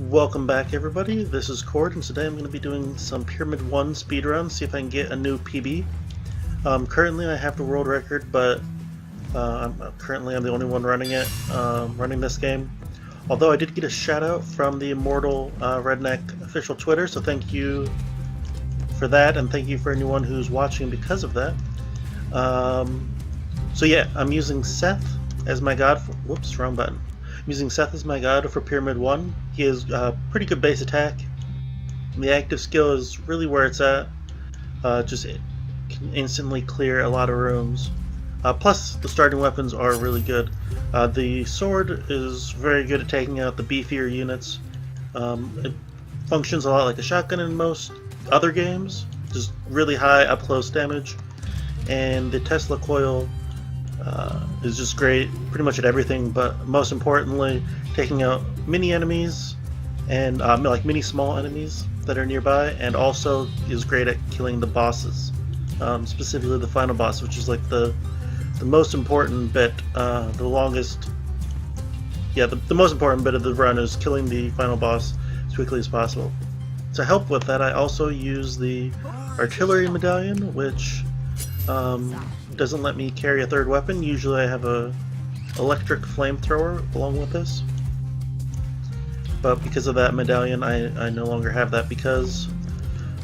Welcome back, everybody. This is Cord, and today I'm going to be doing some Pyramid 1 speedrun, see if I can get a new PB. Currently I have the world record, but I'm the only one running it, running this game. Although I did get a shout out from the Immortal Redneck official Twitter, so thank you for that, and thank you for anyone who's watching because of that. So yeah, I'm using Seth as my god for, whoops, wrong button. I'm using Seth as my god for Pyramid 1. He has pretty good base attack. The active skill is really where it's at. Just can instantly clear a lot of rooms. Plus, the starting weapons are really good. The sword is very good at taking out the beefier units. It functions a lot like a shotgun in most other games. Just really high up-close damage. And the Tesla coil is just great pretty much at everything, but most importantly taking out mini enemies and like mini small enemies that are nearby, and also is great at killing the bosses, specifically the final boss, which is like the most important bit, the most important bit of the run is killing the final boss as quickly as possible. To help with that, I also use the artillery medallion, which doesn't let me carry a third weapon. Usually I have a electric flamethrower along with this, but because of that medallion I no longer have that, because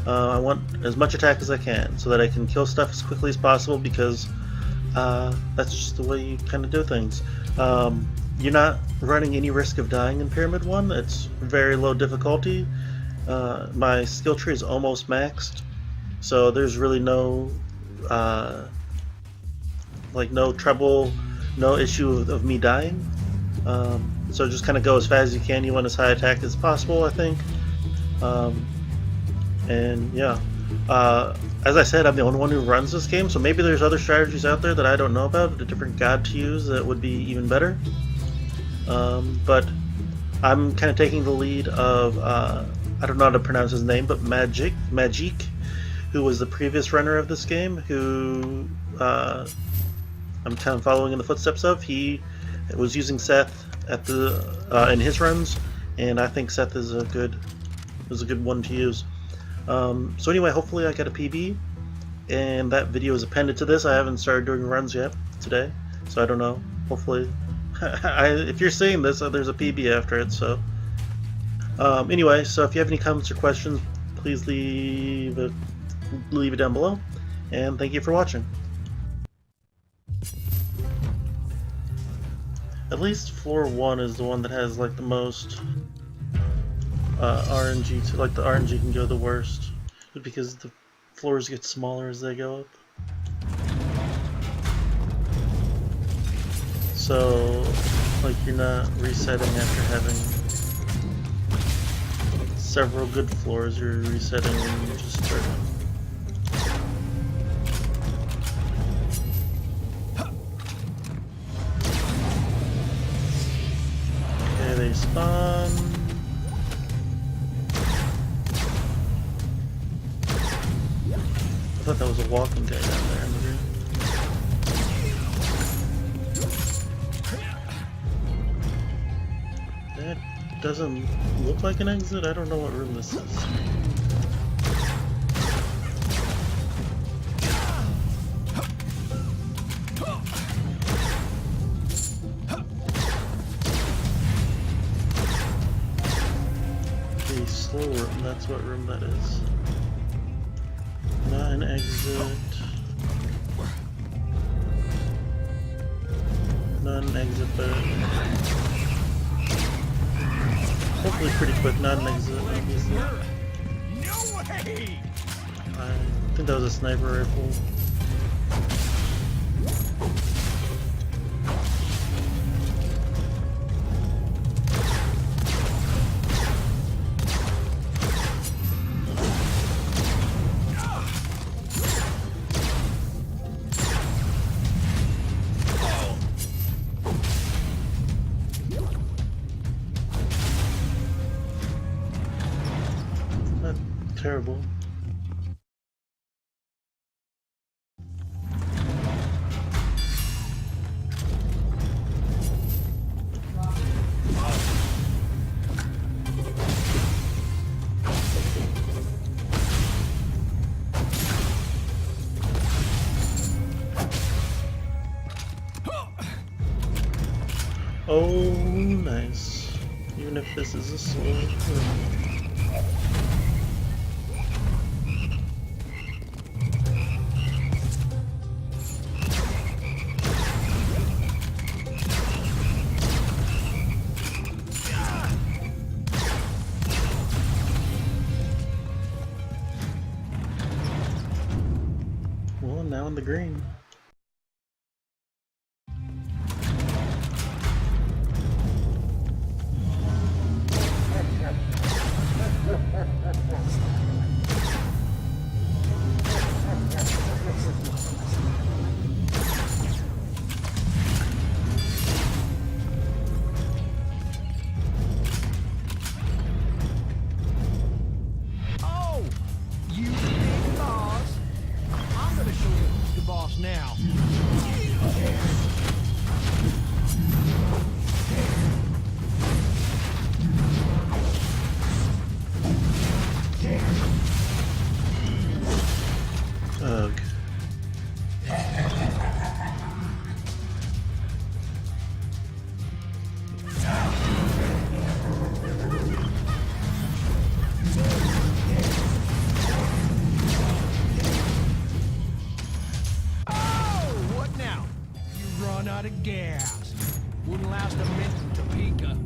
I want as much attack as I can so that I can kill stuff as quickly as possible, because that's just the way you kind of do things. You're not running any risk of dying in Pyramid 1. It's very low difficulty. My skill tree is almost maxed, so there's really no no trouble, no issue of me dying. So just kind of go as fast as you can. You want as high attack as possible, I think. And yeah, as I said, I'm the only one who runs this game, so maybe there's other strategies out there that I don't know about, a different god to use that would be even better. But I'm kind of taking the lead of, I don't know how to pronounce his name, but Magic, who was the previous runner of this game, who I'm kind of following in the footsteps of. He was using Seth at the in his runs, and I think Seth is a good one to use. So anyway, hopefully I get a PB, and that video is appended to this. I haven't started doing runs yet today, so I don't know. Hopefully, if you're seeing this, there's a PB after it. So anyway, so if you have any comments or questions, please leave it down below, and thank you for watching. At least floor 1 is the one that has like the most RNG, like the RNG can go the worst, because the floors get smaller as they go up. So like you're not resetting after having several good floors, you're resetting when you just start. They spawn. I thought that was a walking guy down there in the room. That doesn't look like an exit. I don't know what room this is. Slow room, that's what room that is. Not an exit. Not an exit, but hopefully pretty quick. Not an exit, obviously. No way! I think that was a sniper rifle. Terrible. Oh, nice. Even if this is a slow run. Well, now in the green. Oh, you big boss. I'm gonna show you who's the boss now. Ugh. Oh, what now? You run out of gas. Wouldn't last a minute in Topeka.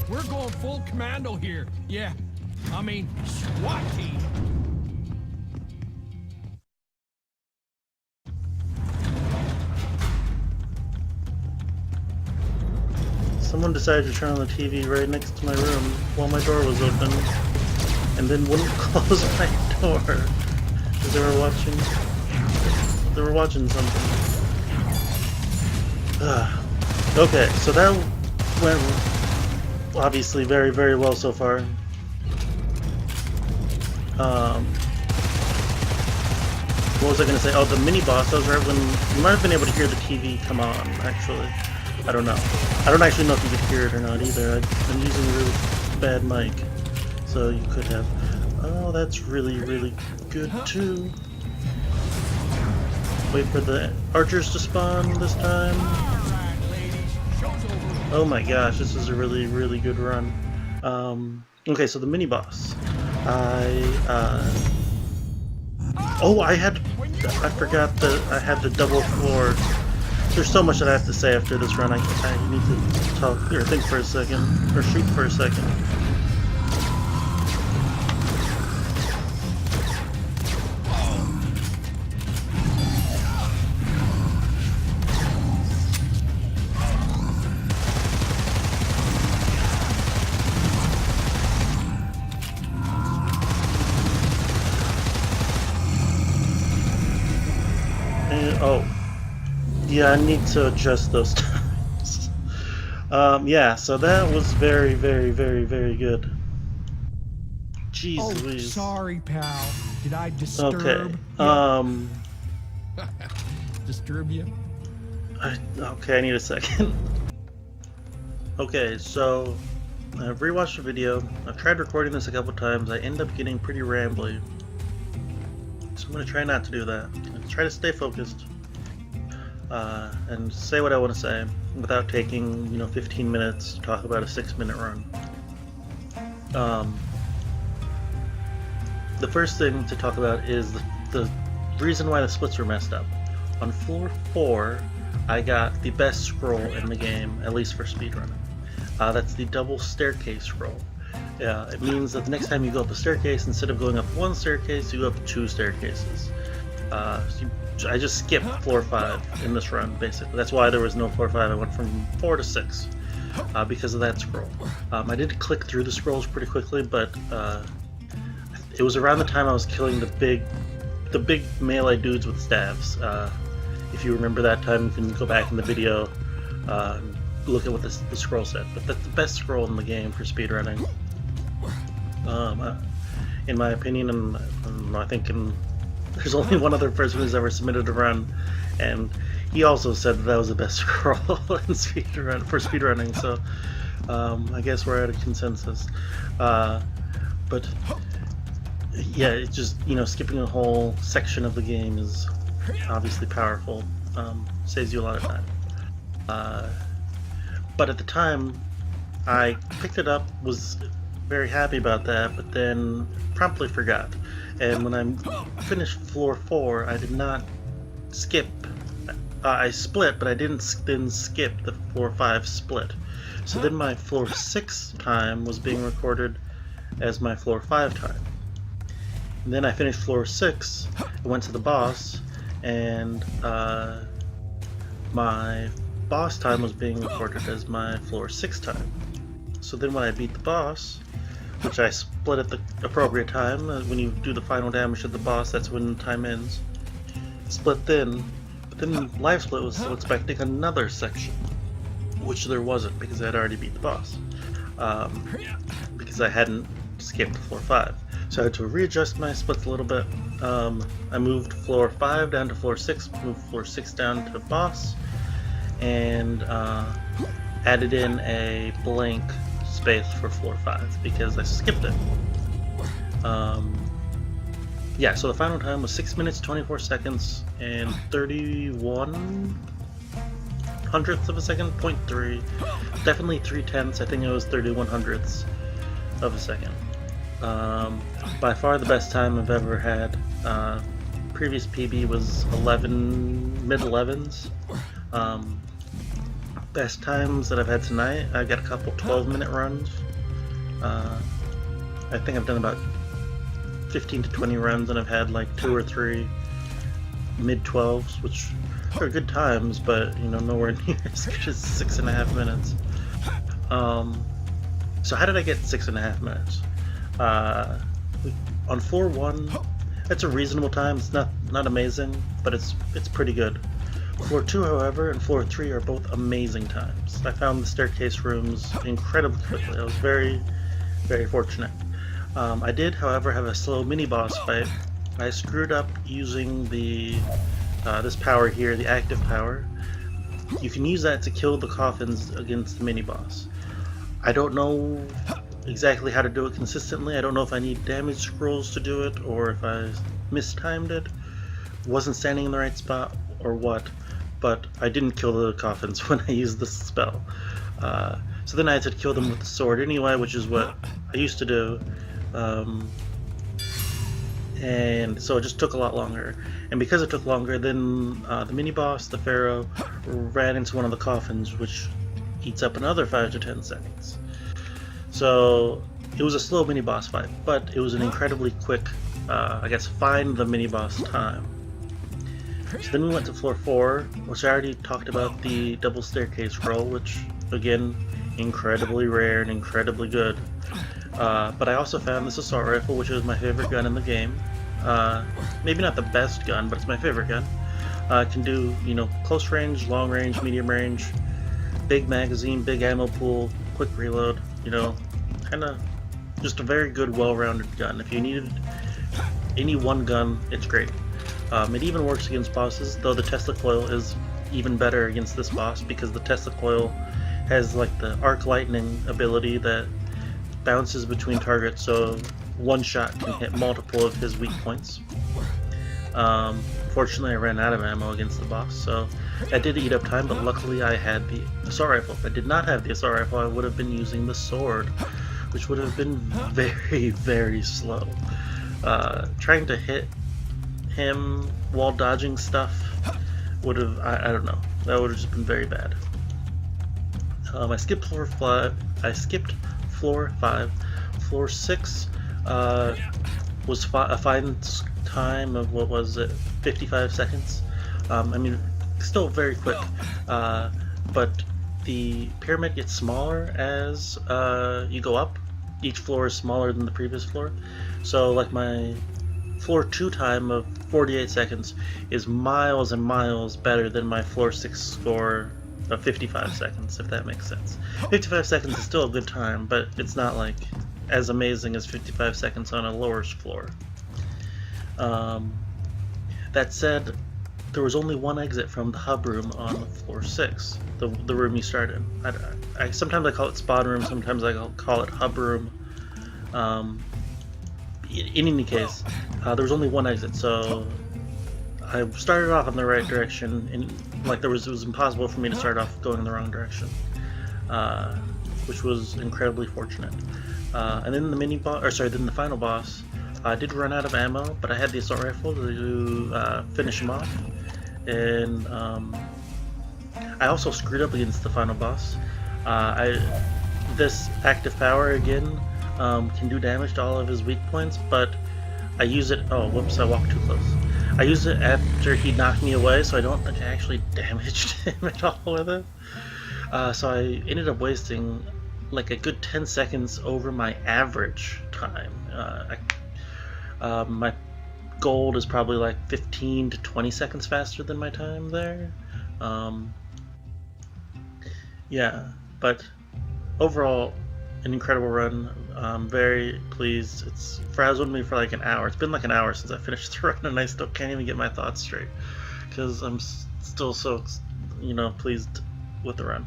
We're going full commando here. Yeah, I mean, SWAT team. Someone decided to turn on the TV right next to my room while my door was open, and then wouldn't close my door because they were watching. They were watching something. Okay, so that went obviously very, very well so far. What was I going to say? Oh, the mini boss. That was right when you might have been able to hear the TV come on. Actually, I don't know. I don't actually know if you could hear it or not either. I'm using a really bad mic, so you could have. Oh, that's really, really good too. Wait for the archers to spawn this time. Oh my gosh, this is a really, really good run. Okay, so the mini boss. I forgot that I had the double floor. There's so much that I have to say after this run. I need to talk or think for a second, or shoot for a second. Oh, yeah, I need to adjust those times. Yeah, so that was very, very, very, very good. Jeez Louise. Sorry, pal. Did I disturb? Okay. Disturb you? Okay, I need a second. Okay, so I've rewatched the video. I've tried recording this a couple times. I end up getting pretty rambly. So I'm going to try not to do that. Try to stay focused and say what I want to say without taking 15 minutes to talk about a 6-minute run. The first thing to talk about is the reason why the splits were messed up. On floor 4, I got the best scroll in the game, at least for speedrunning. That's the double staircase scroll. It means that the next time you go up a staircase, instead of going up one staircase, you go up 2 staircases. I just skipped floor 5 in this run, basically. That's why there was no floor 5. I went from 4 to 6 because of that scroll. I did click through the scrolls pretty quickly, but it was around the time I was killing the big melee dudes with staves. If you remember that time, you can go back in the video and look at what the scroll said. But that's the best scroll in the game for speedrunning. In my opinion, and I think there's only one other person who's ever submitted a run, and he also said that was the best scroll in for speedrunning, so I guess we're at a consensus. But yeah, it's just, skipping a whole section of the game is obviously powerful. Saves you a lot of time. But at the time, I picked it up, was very happy about that, but then promptly forgot. And when I finished floor 4, I did not skip. I split, but I didn't then skip the floor 5 split. So then my floor 6 time was being recorded as my floor 5 time. And then I finished floor 6, I went to the boss, and my boss time was being recorded as my floor 6 time. So then when I beat the boss, which I split at the appropriate time, when you do the final damage to the boss, that's when time ends. Split then, but then Live Split was still expecting another section, which there wasn't because I had already beat the boss. Because I hadn't skipped floor 5. So I had to readjust my splits a little bit. I moved floor 5 down to floor 6, moved floor 6 down to boss, and added in a blank space for floor 5 because I skipped it. Yeah, so the final time was 6 minutes, 24 seconds, and 31 hundredths of a second, 0.3. Definitely 3/10. I think it was 31 hundredths of a second. By far the best time I've ever had. Previous PB was mid-11s. Best times that I've had tonight, I got a couple 12-minute runs. I think I've done about 15 to 20 runs, and I've had like 2 or 3 mid-12s, which are good times, but nowhere near as good as 6.5 minutes. So how did I get 6.5 minutes? On floor 1, it's a reasonable time. It's not amazing, but it's pretty good. Floor 2, however, and floor 3 are both amazing times. I found the staircase rooms incredibly quickly. I was very, very fortunate. I did, however, have a slow mini-boss fight. I screwed up using this power here, the active power. You can use that to kill the coffins against the mini-boss. I don't know exactly how to do it consistently. I don't know if I need damage scrolls to do it, or if I mistimed it, wasn't standing in the right spot, or what. But I didn't kill the coffins when I used this spell. So then I had to kill them with the sword anyway, which is what I used to do. And so it just took a lot longer. And because it took longer, then the mini-boss, the Pharaoh, ran into one of the coffins, which eats up another 5 to 10 seconds. So it was a slow mini-boss fight, but it was an incredibly quick, find the mini-boss time. So then we went to floor 4, which I already talked about, the double staircase scroll, which, again, incredibly rare and incredibly good. But I also found this assault rifle, which is my favorite gun in the game. Maybe not the best gun, but it's my favorite gun. It can do, close range, long range, medium range, big magazine, big ammo pool, quick reload, kind of just a very good, well-rounded gun. If you needed any one gun, it's great. It even works against bosses, though the Tesla coil is even better against this boss because the Tesla coil has like the arc lightning ability that bounces between targets, so one shot can hit multiple of his weak points. Fortunately, I ran out of ammo against the boss, so that did eat up time, but luckily I had the assault rifle. If I did not have the assault rifle, I would have been using the sword, which would have been very, very slow. Trying to hit him while dodging stuff would have, I don't know, that would have just been very bad. I skipped floor 5. I skipped floor 5. Floor 6 was a fine time of, what was it, 55 seconds. I mean, still very quick, but the pyramid gets smaller as you go up. Each floor is smaller than the previous floor. So like my floor 2 time of 48 seconds is miles and miles better than my floor 6 score of 55 seconds, if that makes sense. 55 seconds is still a good time, but it's not like as amazing as 55 seconds on a lower floor. That said, there was only one exit from the hub room on floor 6, the room you start in. Sometimes I call it spawn room, sometimes I call it hub room. In any case, there was only one exit, so I started off in the right direction, and like it was impossible for me to start off going in the wrong direction, which was incredibly fortunate. And then the final boss, I did run out of ammo, but I had the assault rifle to finish him off, and I also screwed up against the final boss. This active power again can do damage to all of his weak points, but I use it. Oh, whoops! I walked too close. I used it after he knocked me away, so I don't think I actually damaged him at all with it. So I ended up wasting like a good 10 seconds over my average time. My gold is probably like 15 to 20 seconds faster than my time there. Yeah, but overall, an incredible run. I'm very pleased. It's frazzled me for like an hour. It's been like an hour since I finished the run, and I still can't even get my thoughts straight because I'm still so, pleased with the run.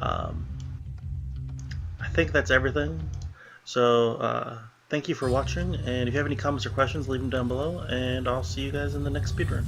I think that's everything. So thank you for watching, and if you have any comments or questions, leave them down below, and I'll see you guys in the next speedrun.